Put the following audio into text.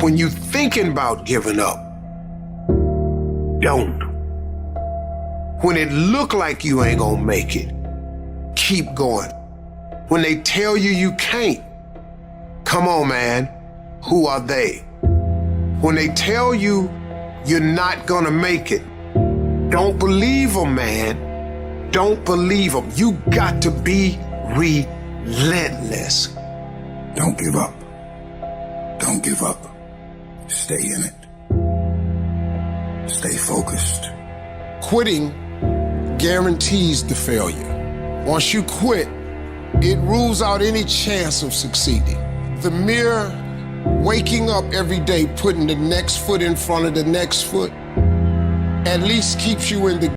When you thinking about giving up, don't. When it look like you ain't gonna make it, keep going. When they tell you you can't, come on, man, who are they? When they tell you you're not gonna make it, don't believe them, man. Don't believe them. You got to be relentless. Don't give up. Don't give up. Stay in it. Stay focused. Quitting guarantees the failure. Once you quit, it rules out any chance of succeeding. The mere waking up every day, putting the next foot in front of the next foot, at least keeps you in the